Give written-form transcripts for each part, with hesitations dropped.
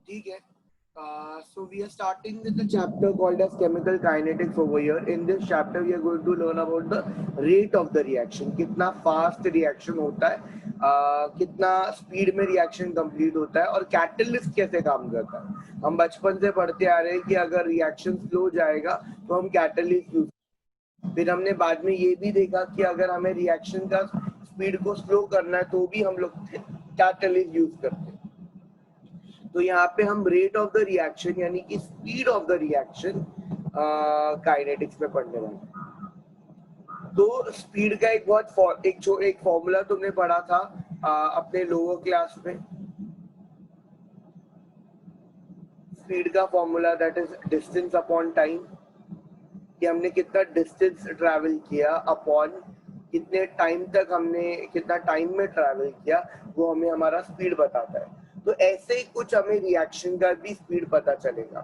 ठीक है. So we are starting with the chapter called as chemical kinetics over here. In this chapter we are going to learn about the rate of the reaction. कितना fast reaction होता है, कितना speed में reaction complete होता है और catalyst कैसे काम करता है. हम बचपन से पढ़ते आ रहे हैं कि अगर reaction slow जाएगा तो हम catalyst यूज. फिर हमने बाद में ये भी देखा कि अगर हमें reaction का speed को slow करना है तो भी हम लोग catalyst यूज करते हैं. तो यहाँ पे हम रेट ऑफ द रिएक्शन यानी कि speed of the reaction kinetics में पढ़ने वाले हैं. तो स्पीड का एक फॉर्मूला तुमने पढ़ा था अपने लोअर क्लास में. स्पीड का formula that is distance upon time, कि हमने कितना डिस्टेंस ट्रैवल किया अपॉन कितने टाइम तक हमने कितना टाइम में ट्रैवल किया, वो हमें हमारा स्पीड बताता है. तो ऐसे ही कुछ हमें रिएक्शन का भी स्पीड पता चलेगा.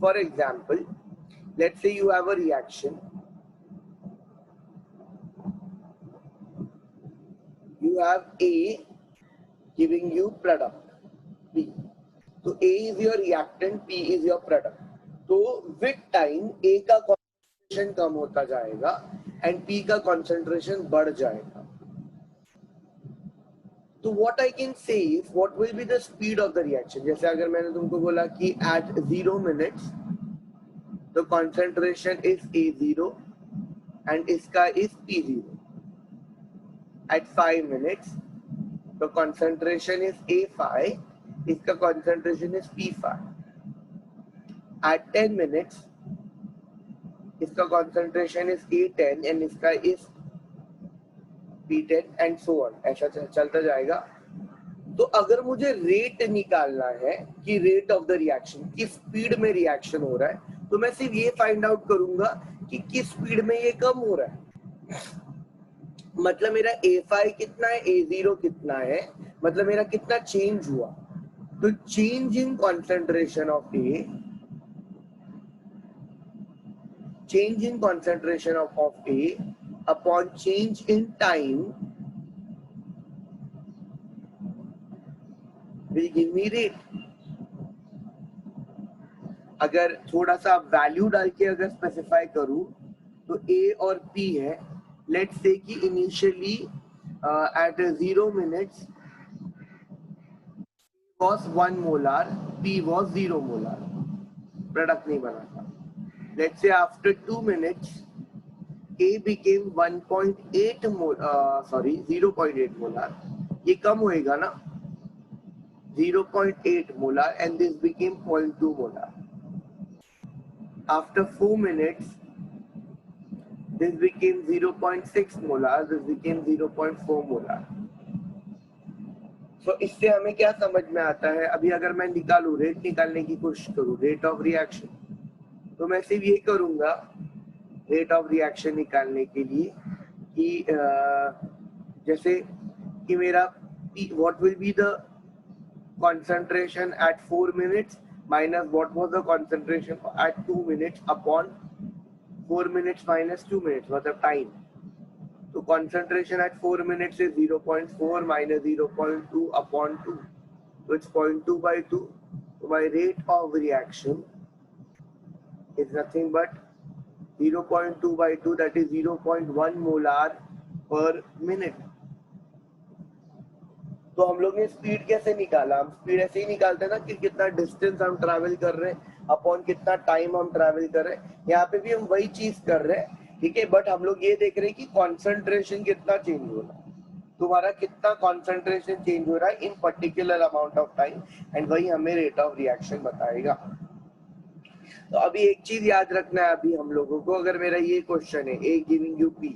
For example, let's say you have a reaction, you have A giving you product B. तो A is your reactant, P is your product. तो with time A का concentration कम होता जाएगा and P का concentration बढ़ जाएगा. तो what I can say is what will be the speed of the reaction. जैसे अगर मैंने तुमको बोला कि at 0 minutes the concentration is A0 and इसका is P0. At 5 minutes the concentration is A5, इसका concentration is P5. At 10 minutes इसका concentration is A10 and इसका is P10 and so on. ऐसा चलता जाएगा. तो अगर मुझे रेट निकालना है कि रेट ऑफ द रिएक्शन, किस स्पीड में रिएक्शन हो रहा है, तो मैं सिर्फ ये फाइंड आउट करूंगा कि किस स्पीड में ये कम हो रहा है. मतलब मेरा A5 कितना है, A0 कितना है, मतलब मेरा कितना चेंज हुआ. तो change in concentration of A, change in concentration of A upon change in time will give me rate. अगर थोड़ा सा वैल्यू डाल के अगर स्पेसिफाई करूं तो A और P है. लेट्स से कि initially at 0 minutes was 1 molar, P was 0 molar. Product नहीं बना था. Let's say after 2 minutes A became 1.8 0.8 molar. ये कम होएगा ना, 0.8 molar and this became 0.2 molar. After 4 minutes this became 0.6 molar, this became 0.4 molar. So इससे हमें क्या समझ में आता है, अभी अगर मैं निकालूं, रेट निकालने की कोशिश करूं, रेट ऑफ रिएक्शन, तो मैं सिर्फ ये करूंगा रेट ऑफ रिएक्शन निकालने के लिए कि जैसे कि मेरा what will be the concentration at 4 minutes minus what was the concentration at 2 minutes upon 4 minutes minus 2 minutes, मतलब टाइम. तो concentration at 4 minutes is 0.4 minus 0.2 upon 2, so it's 0.2 by 2. So my rate of reaction is nothing but 0.2 by 2, that is 0.1 molar per minute. तो हम लोग ने speed कैसे निकाला, हम speed ऐसे ही निकालते हैं ना कि कितना डिस्टेंस हम ट्रैवल कर रहे हैं अपॉन कितना टाइम हम ट्रैवल कर रहे हैं. यहाँ पे भी हम वही चीज कर रहे हैं, ठीक है, बट हम लोग ये देख रहे हैं कि कॉन्सेंट्रेशन कितना चेंज हो रहा है, तुम्हारा कितना कॉन्सेंट्रेशन चेंज हो रहा है इन particular amount of time, and वही हमें रेट ऑफ रिएक्शन बताएगा. तो अभी एक चीज याद रखना है अभी हम लोगों को, अगर मेरा ये क्वेश्चन है A गिविंग यू P,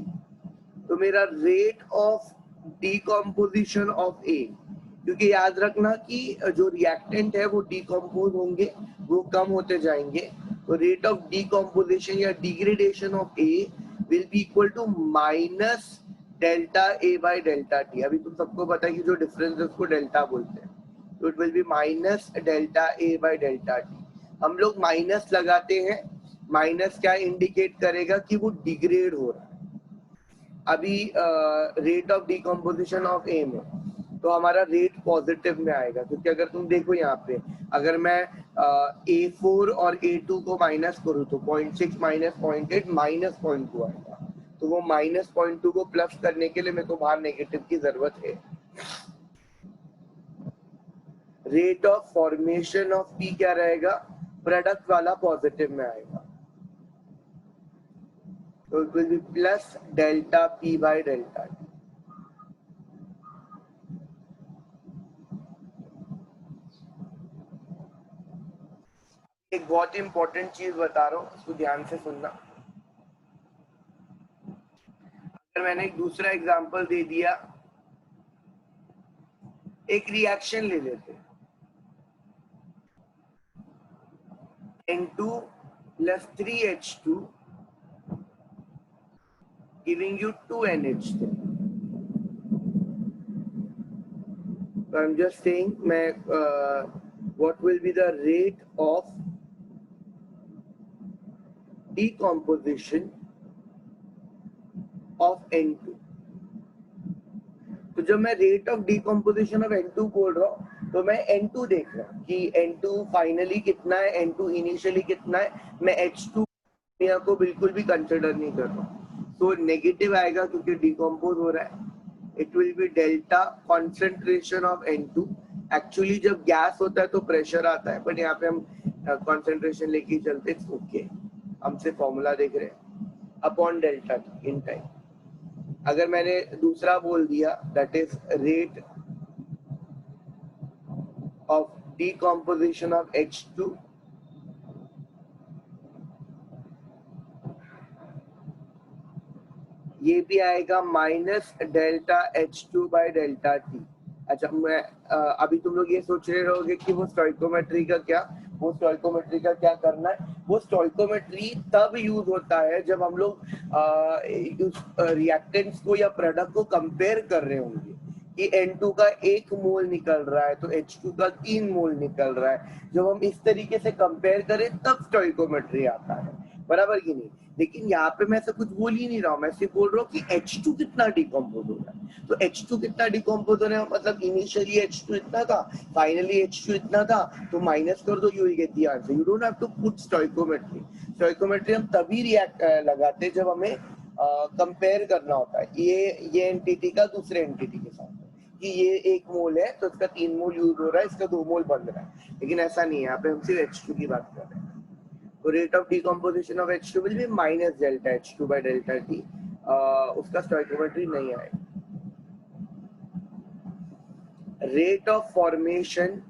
तो मेरा rate of decomposition of A, क्योंकि याद रखना कि जो रिएक्टेंट है वो डिकम्पोज होंगे, वो कम होते जाएंगे, तो रेट ऑफ डिकम्पोजिशन या degradation of A will be equal to minus delta A by delta T. अभी तुम सबको पता है कि जो डिफरेंस है उसको डेल्टा बोलते हैं, तो it will be minus delta A by delta T. हम लोग माइनस लगाते हैं, माइनस क्या इंडिकेट करेगा कि वो डिग्रेड हो रहा है. अभी rate of decomposition of A में तो हमारा रेट पॉजिटिव में आएगा, क्योंकि अगर तुम देखो यहाँ पे अगर मैं A4 और A2 को माइनस करूँ तो 0.6 माइनस 0.8 माइनस 0.2 आएगा। तो वो माइनस 0.2 को प्लस करने के लिए मेरे को बाहर नेगेटिव की जरूरत है। Rate of formation of P क्या रहेगा, प्रोडक्ट वाला पॉजिटिव में आएगा, तो it will be plus delta P bye delta T। एक बहुत ही इंपॉर्टेंट चीज बता रहा हूँ, उसको ध्यान से सुनना। अगर मैंने एक दूसरा एग्जांपल दे दिया, एक रिएक्शन ले लेते, N2 plus 3H2 giving you 2NH3. So I'm just saying, what will be the rate of decomposition of N2? तो जब मैं rate of decomposition of N2 बोल रहा हूँ तो मैं N2 देख रहा हूँ कि N2 फाइनली कितना है, N2 इनिशियली कितना है। मैं H2 को बिल्कुल भी कंसिडर नहीं कर रहा हूँ, तो नेगेटिव आएगा क्योंकि डिकम्पोज हो रहा है। It will be delta concentration of N2। Actually जब गैस होता है तो प्रेशर आता है, बट यहाँ पे हम कॉन्सेंट्रेशन लेके चलते, ओके हमसे फॉर्मूला देख रहे हैं, अपॉन डेल्टा इन टाइम। अगर मैंने दूसरा बोल दिया, that is rate of decomposition of H2, ये भी आएगा minus delta H2 by delta T। अच्छा, मैं अभी तुम लोग ये सोच रहे रहोगे कि वो स्टोइकोमेट्री का क्या, वो स्टोइकोमेट्री का क्या करना है। वो स्टोइकोमेट्री तब यूज होता है जब हम लोग रिएक्टेंट्स को या प्रोडक्ट को कंपेयर कर रहे होंगे कि N2 का 1 मोल निकल रहा है तो H2 का 3 मोल निकल रहा है। जब हम इस तरीके से कंपेयर करें तब स्टोइकोमेट्री आता है, बराबर की नहीं। लेकिन यहाँ पे मैं ऐसा कुछ बोल ही नहीं रहा हूँ, मैं सिर्फ बोल रहा हूँ कि H2 कितना डिकम्पोज हो रहा है। तो H2 कितना डिकम्पोज हो रहा है, मतलब इनिशियली H2 इतना था, फाइनली H2 इतना था, तो माइनस कर दो, you will get the answer. You don't have to put stoichiometry. Stoichiometry हम तभी रिएक्ट लगाते हैं जब हमें कंपेयर करना होता है ये एंटिटी का दूसरे एंटिटी के साथ, कि ये 1 मोल है तो इसका 3 मोल यूज हो रहा है, इसका 2 मोल बन रहा है। लेकिन ऐसा नहीं है, यहाँ पे हम सिर्फ H2 की बात कर रहे हैं। तो rate of decomposition of H2 will be minus delta H2 by delta T। उसका स्टोइकोमेट्री नहीं आएगा। Rate of formation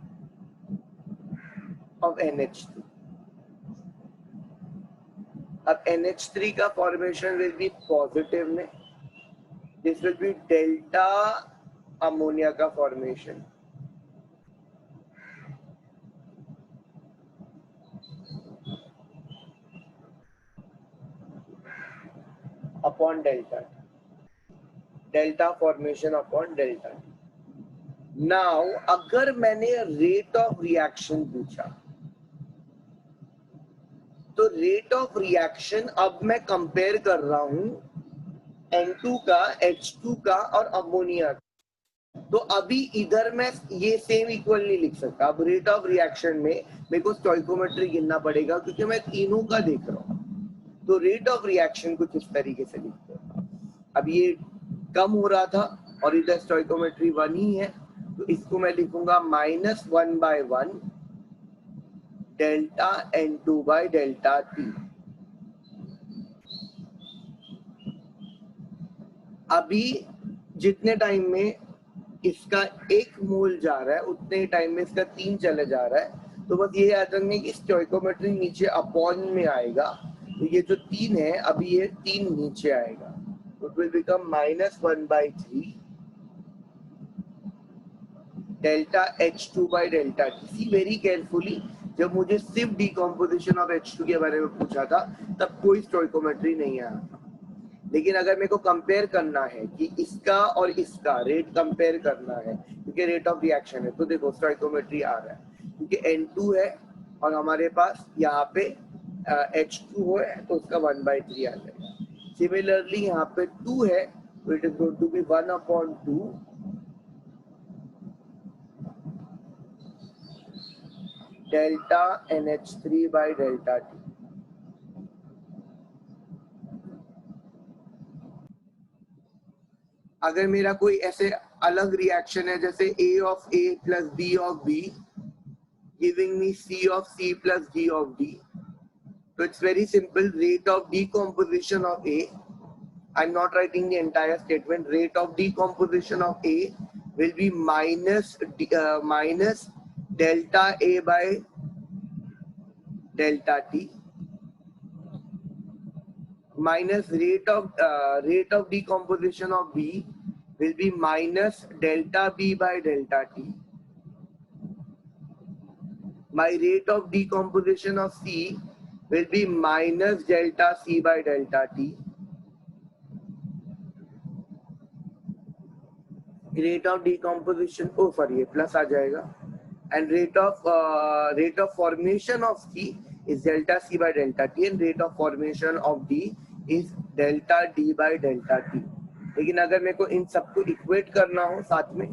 of NH3, अब NH3 का फॉर्मेशन विल बी पॉजिटिव में, this will be delta ammonia का formation upon delta, delta formation upon delta. Now अगर मैंने rate of reaction पूछा तो रेट ऑफ रिएक्शन अब मैं कंपेयर कर रहा हूं N2 का, H2 का और अमोनिया का। तो अभी इधर मैं ये सेम इक्वल नहीं लिख सकता। अब रेट ऑफ रिएक्शन में मेरे को स्टोइकोमेट्री गिनना पड़ेगा क्योंकि मैं तीनों का देख रहा हूँ। तो रेट ऑफ रिएक्शन कुछ इस तरीके से लिखते हैं। अब ये कम हो रहा था और इधर स्टोइकोमेट्री 1 ही है, तो इसको मैं लिखूंगा -1/1 delta N2 bye delta T। अभी जितने टाइम में इसका 1 मोल जा रहा है उतने टाइम में इसका 3 चले जा रहा है। तो बस ये याद रखना कि स्टोइकोमेट्री नीचे अपॉन में आएगा, तो ये जो 3 है अभी ये 3 नीचे आएगा, तो it will become -1/3 delta H2 by delta T। See very carefully, जब मुझे सिर्फ डिकम्पोजिशन ऑफ H2 के बारे में पूछा था तब कोई स्टोइकोमेट्री नहीं आया था। लेकिन अगर मेरे को कंपेयर करना है कि इसका और इसका रेट कंपेयर करना है क्योंकि रेट ऑफ रिएक्शन है, तो देखो स्टोइकोमेट्री आ रहा है क्योंकि N2 है और हमारे पास यहाँ पे H2 है तो उसका 1/3 आ जाएगा। सिमिलरली यहाँ पे 2 है तो it is going to be 1/2 delta NH3 by delta T. अगर मेरा कोई ऐसे अलग रिएक्शन है जैसे A of A plus B of B giving me C of C plus D of D, so it's very simple. Rate of decomposition of A, I'm not writing the entire statement, rate of decomposition of A will be minus delta A by delta T, minus rate of decomposition of B will be minus delta B by delta T. My rate of decomposition of C will be minus delta C by delta T. Rate of decomposition, oh sorry, ये plus आ जाएगा. And rate of formation of C is delta C by delta T, and rate of formation of D is delta D by delta T. लेकिन अगर मेरे को इन सबको equate करना हो साथ में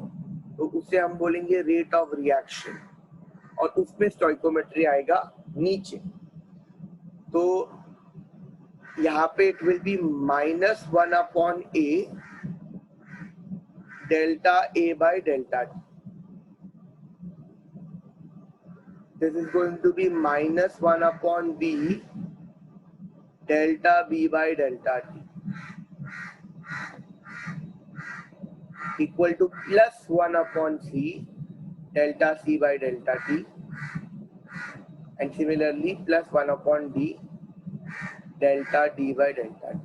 तो उसे हम बोलेंगे रेट ऑफ रिएक्शन, और उसमें स्टोइकोमेट्री आएगा नीचे. तो यहाँ पे it will be -1/A delta A by delta T. This is going to be -1/B delta B by delta T equal to +1/C delta C by delta T, and similarly +1/D delta D by delta T.